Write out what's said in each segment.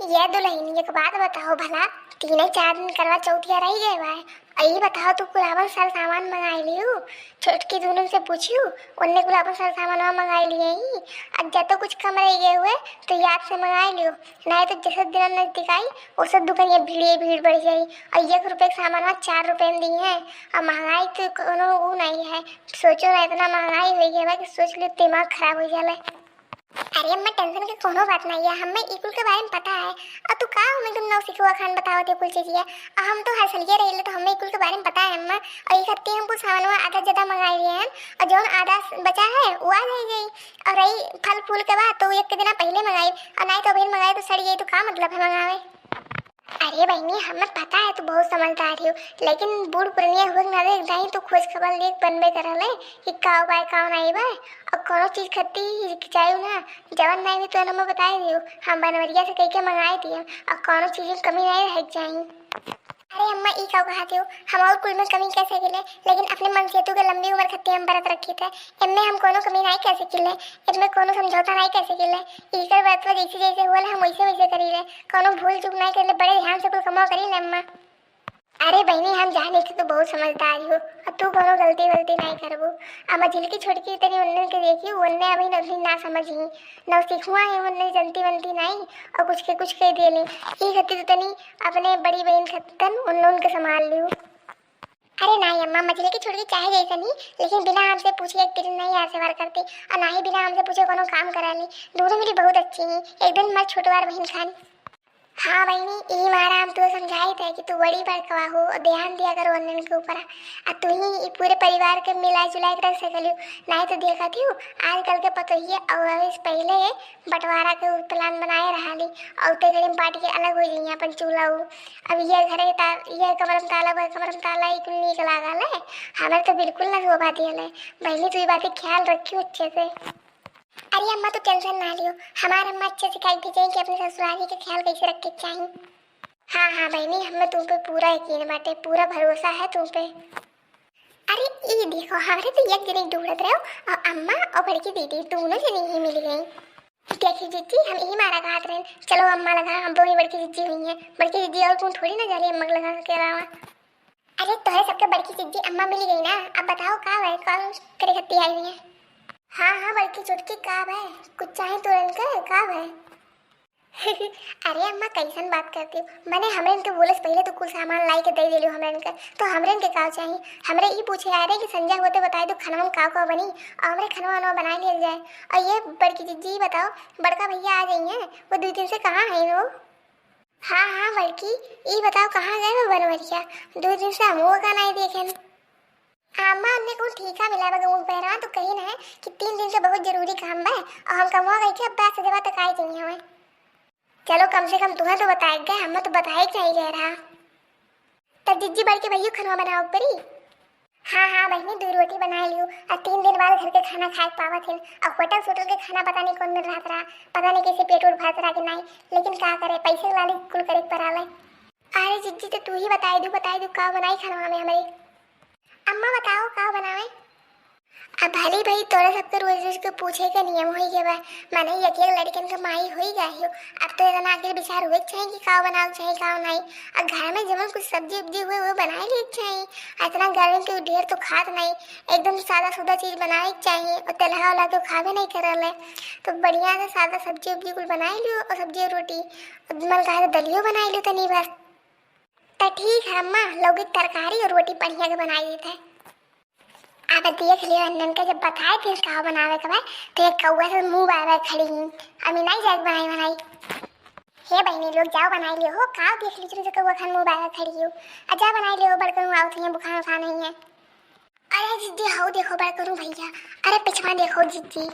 ये दुल्हन एक बात बताओ भला, 3 4 दिन करवा चौथिया रही गए भाई। यही बताओ तू कुलावन साल सामान मंगाई लियो, छोटकी दोनों से पूछियो, उनने कुलावन साल सामान मंगाई लिए ही। अब जब तो कुछ कम रह गए हुए तो याद से मंगाई लियो, नहीं तो जैसे दिन नजदीक आई वो सब दुकान ये भीड़ बढ़ जाई। और 1 रुपये का सामान 4 रुपये में दिए हैं। और महंगाई तो कोनो वो नहीं है, सोचो ना इतना महंगाई हो गई है कि सोच लियो दिमाग खराब हो जाए। अरे अम्मा टेंशन के कोनो बात नहीं है, हमें इकुल के बारे में पता है। और तू का हमें तुम नौ सिखवा खान बताओ थे कुल चीज़। हम तो हर सलिए रहे तो हमें इकुल के बारे में पता है अम्मा। और एक हफ्ते हम कुछ सामान आधा ज़्यादा मंगा लिए हैं, और जो आधा बचा है वो आ जाएगी। और रही फल फूल के बाद तो 1 दिन पहले मंगाई, और नहीं तो अभी मंगाई तो सड़ गई, तो का मतलब है मंगावे। अरे बहनी हमें पता है तू बहुत समझदार हो, लेकिन बूढ़ पुरनिया हुए ना देख जाई तो खोज खबर लेक बनबे करले कि का बाय का नहीं बाय। और कोनो चीज खत्ती चाहिए ना, जवन नहीं भी तो हमें बता दियो, हम बनवरिया से कह के मंगाए दिए। और कोनो चीज में कमी नहीं रह जाए। अरे अम्मा ई का कहते हो, हम और कुल में कमी कैसे गिले, लेकिन अपने मन से तू के लंबी उम्र खत्ती हम बरत रखी थे, इनमें हम कोनो कमी नहीं कैसे किले, इनमें कोनो समझौता नहीं कैसे किले। ईकर बात जैसे जैसे हुआ हम वैसे वैसे करी ले, कोनो भूल चूक नहीं करले, बड़े ध्यान से कुल कमाओ करी ले अम्मा। अरे बहनी हम जाने थे तो बहुत समझदार हो, अब तू कोनो गलती वलती नहीं करबो। अब झिलकी छोटकी तनी उन्ने के देखी, उन्ने अभी नहीं ना समझी, न सीखुआ है उन्ने जनती बनती नहीं। और कुछ के दे ली ई खत्ती तो तनी अपने बड़ी बहन खत्तन उनके संभाल लियो। अरे नहीं अम्मा मछली की छोटकी चाहे जैसे नहीं, लेकिन बिना हमसे पूछे एक दिन नहीं ऐसे बार करती, और ना ही बिना हमसे पूछे कोनो काम करा ली। दोनों मेरी बहुत अच्छी हैं, एक दिन मैं छोटवार बहन खान। हाँ बहनी यही मारा हम तो समझाए थे कि तू बड़ी बड़कवा हो और ध्यान दिया करो अन्य के ऊपर। और तू ही पूरे परिवार के मिला जुला के रख सकलियो, नहीं तो देखा थी आजकल के पतो ही और पहले बंटवारा के प्लान बनाए रहा ली, और ते घड़ी में पार्टी के अलग हो गई अपन चूल्हा। अब ये घरे ये कमर में ताला वह कमर में ताला एक नीक लागल है, हमें तो बिल्कुल ना शोभा दिया है। बहनी तू ये बातें ख्याल रखियो अच्छे से। अरे अम्मा तो टेंशन ना लियो, हमारे अम्मा अच्छे से कह दीजिए कि अपने ससुराली का ख्याल कैसे रखे चाहिए। हाँ हाँ बहनी हमें तुम पे पूरा यकीन बाटे, पूरा भरोसा है तुम पे। अरे ये देखो हमारे तो एक जने ढूंढत रहे हो, और अम्मा और बड़की दीदी दोनों जने ही मिल गई। देखिए जीजी हम यही मारा कहत रहे, चलो अम्मा लगा हम दोनों बड़की जीजी हुई हैं, बड़की जीजी और कौन थोड़ी ना जा रही अम्मा लगा के अलावा। अरे तो है सबके बड़की जीजी अम्मा मिल गई ना, अब बताओ का है कौन करे खत्ती आई हुई है। हाँ हाँ बड़की चुटकी काब है, कुछ चाहे तुरंत का काब है। अरे अम्मा कैसन बात करती हो, मैंने हमरे इनके बोले से पहले तो कुछ सामान लाई के दे दिलो हमरे इनके, तो हमरे इनके का चाहिए। हमरे ये पूछे आ रहे कि संजय होते बताए तो खाना में का बनी, और हमरे खाना बना लिया जाए। और ये बड़की जीजी बताओ, बड़का भैया आ गई हैं, वो 2 दिन से कहाँ है वो। हाँ हाँ बड़की ये बताओ कहाँ गए वो बनवरिया, 2 दिन से हम वो का नहीं देखे। अम्मा हमने को ठीका मिला बगून पहरा तो कही ना है कि 3 दिन से बहुत जरूरी काम है, और हम कमवा गई के अब 10 जगह तक आई चाहिए हमें। चलो कम से कम तुम्हें तो बताए गए, हमें तो बताए नहीं गए रहा। तब जिज्जी बढ़ के भैया खाना बनाओ परी। हाँ हाँ बहनी 2 रोटी बना लियो, और 3 दिन बाद घर के खाना खाए पावा थे। और होटल के खाना पता नहीं कौन मिल रहा, पता नहीं कैसे पेट उठ भर रहा कि नहीं, लेकिन क्या करे पैसे वाले कुल करे पर आवे। अरे जिज्जी तो तू ही बताई दू का बनाई खाना में हमारे। अम्मा बताओ का बनावे। अब भले भाई तोरे सबके रोज रोज के पूछे के नियम हो गए बा, मैंने अकेले लड़कन के माई हो ही गई हो। अब तो इतना आखिर विचार हुए चाहिए कि का बनाओ चाहिए का नहीं, और घर में जब कुछ सब्जी उब्जी हुए वो बनाए ले चाहिए। इतना गर्मी के ढेर तो खात नहीं, एकदम सादा सुदा चीज बनाए चाहिए, और तेलहा वाला तो खावे नहीं करल। तो बढ़िया से सादा सब्जी उब्जी कुछ बनाए लियो, और सब्जी और रोटी मन कहा दलियो बनाए लियो तनी बस। तो ठीक है अम्मा लौकी तरकारी और रोटी बढ़िया के बनाई देते हैं। आप देख लियो अन्नन के जब बताए थे का बनावे के बाद तो एक कौवा से मुंह बाय खड़ी ही अभी नहीं जाए बनाई। हे बहनी लोग जाओ बनाई लियो हो, का देख लीजिए जो कौवा खान मुंह बाय खड़ी हो, अच्छा बनाई लियो बड़कन आओ थे बुखार खा नहीं है। अरे जिद्दी हाउ देखो बड़कन भैया, अरे पिछवा देखो जिद्दी,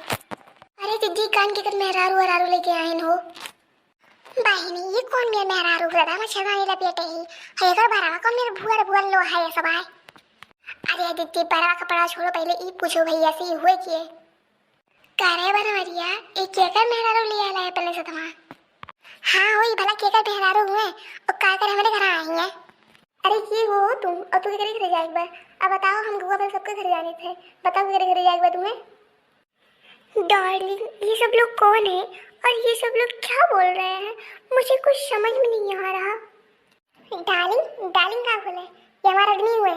अरे जिद्दी कान के कर मेहरारू लेके आए हो। बहनी ये कौन मेरा मेहरारू रदा में छेदानी लपेटे ही है कर भरावा कौन मेरे भुअर लो है सब है। अरे दीदी बड़ा कपड़ा छोड़ो पहले ई पूछो भैया से हुए किए करे बनवरिया एक केकर मेहरारू लिया है अपने से तमा। हाँ वही भला केकर मेहरारू हुए और का कर हमारे घर आई हैं। अरे ये हो तुम और तू के घर जाएगा, अब बताओ हम गुआ पर सबके घर जाने थे, बताओ मेरे घर जाएगा तुम्हें। डार्लिंग ये सब लोग कौन है और ये सब लोग क्या बोल रहे हैं, मुझे कुछ समझ में नहीं आ रहा। डार्लिंग डार्लिंग कहाँ बोले, ये हमारा आदमी हुए।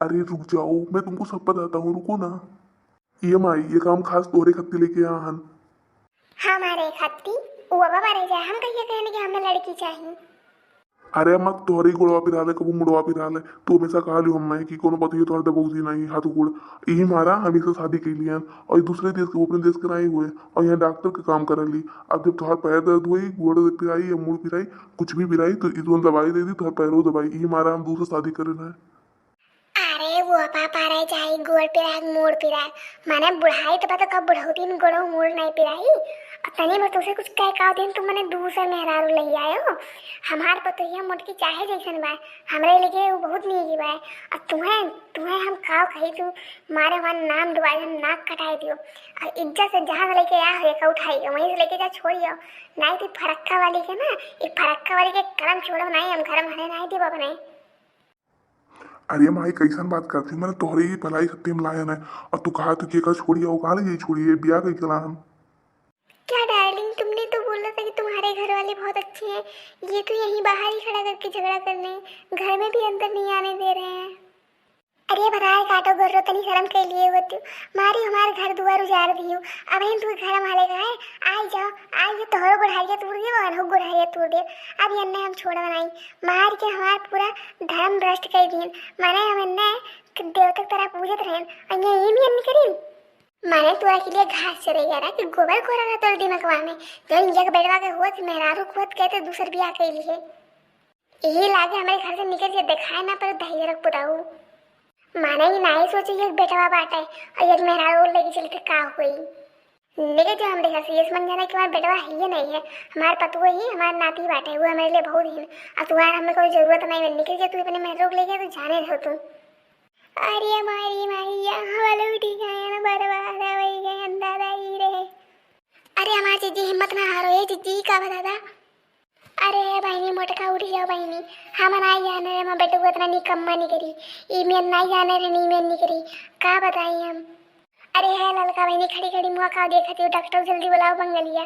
अरे रुक जाओ, मैं तुमको सब बताता हूँ, रुको ना। EMI ये काम खास तोहरे खत्ते लेके आ हन। हमारे खत्ती वो बाबा रह जाए, हम कहिए कहने कि हमें लड़की चाहिए। अरे मत तोहरे ही गोड़वा पिराले कबू मुड़वा पिराले। तू हमेशा कहा लियो हमें कि कोनो पति तोहर दबौजी नहीं हाथ गोड़। यही मारा हमेशा शादी के लिए और ये दूसरे देश के वो अपने देश के नहीं हुए और यहाँ डॉक्टर के काम कर ली। अब जब तोहर पैर दर्द हुई, गोड़ पिराई या मुड़ पिराई, कुछ भी पिराई तो इतवन दवाई दे दी, तोहर पैरों दवाई। यही मारा हम दूसरे शादी करे ना। अरे वो पापा रहे चाहे गोड़ पिराग मोड़ पिराग, माने बुढ़ाई तो पता कब बुढ़ौती में गोड़ो मोड़ नहीं पिराई। अब तनी बस उसे कुछ कह का दिन तुम मने दूसरे मेहरारू ले आयो। हमार पतोहिया मोटकी चाहे जैसन बा, हमरे लगे वो बहुत नीची बा। अब तुम्हें तुम्हें हम खाओ कही तू मारे हमारा नाम डुबाई, हम नाक कटाई दियो और इज्जत से जहाँ से लेके आ हो का उठाइयो, वहीं से लेके जा छोड़ियो। नहीं तो फरक्का वाली के ना, एक फरक्का वाली के करम छोड़ो नहीं, हम घर में नहीं दी बाबा नहीं। अरे माई कैसन बात करती, मैंने तोहरे ही भलाई सत्य में लायन है और तू कहा तू के छोड़िया वो कहा ले छोड़िए ब्याह कई चला हम। क्या डार्लिंग, तुमने तो बोला था कि तुम्हारे घर वाले बहुत अच्छे हैं, ये तो यहीं बाहर ही खड़ा करके झगड़ा करने, घर में भी अंदर नहीं आने दे रहे हैं। अरे बताए काटो गर्रो तनी शर्म के लिए होती मारी हमारे घर दुआर उजाड़ दियो। अब हम तू घर माले का है, आई जाओ तोहरो गुड़ाइया तोड़ दियो और हो गुड़ाइया तोड़ दियो। अब अन्ने हम छोड़ बनाई मार के हमार पूरा धर्म भ्रष्ट कर दिए। माने हम अन्ने देवता तरह पूजत रहें और ये भी अन्ने करीन। माने तोरा के लिए घास चरेगा ना कि गोबर खोरा ना तोड़ दिमागवा में, जो जग बेड़वा के होत मेहरारू खोत कहते दूसर बियाह के लिए। यही लागे हमारे घर से निकल के दिखाए ना पर दही रख पुताऊ। माने ही नहीं सोचे एक बेटवा बाटे और एक मेहरारू लेके चल के का हुई। लेकिन जो हम देखा ये समझ जाना कि हमारा बेटवा ही नहीं है, हमारे पतुआ ही हमारे नाती बाटे, वो हमारे लिए बहुत ही। अब तुम्हारा हमें कोई जरूरत नहीं है, निकल के तू अपने मेहरारू लेके तो जाने रहो तुम। अरे हमारी मैया वाले उठी गए ना, बर्बाद हो गए अंदाजा ही रहे। अरे हमारी जीजी हिम्मत ना हारो, ये जीजी का बता। अरे बहनी मोटका उठ जाओ बहनी, हम नहीं जाने रे, मैं बेटू को इतना निकम्मा नहीं करी, ईमेल नहीं जाने रे, ईमेल नहीं करी, का बताई हम। अरे है ललका बहनी खड़ी खड़ी मुआ का देखती हो, डॉक्टर जल्दी बुलाओ बंगलिया।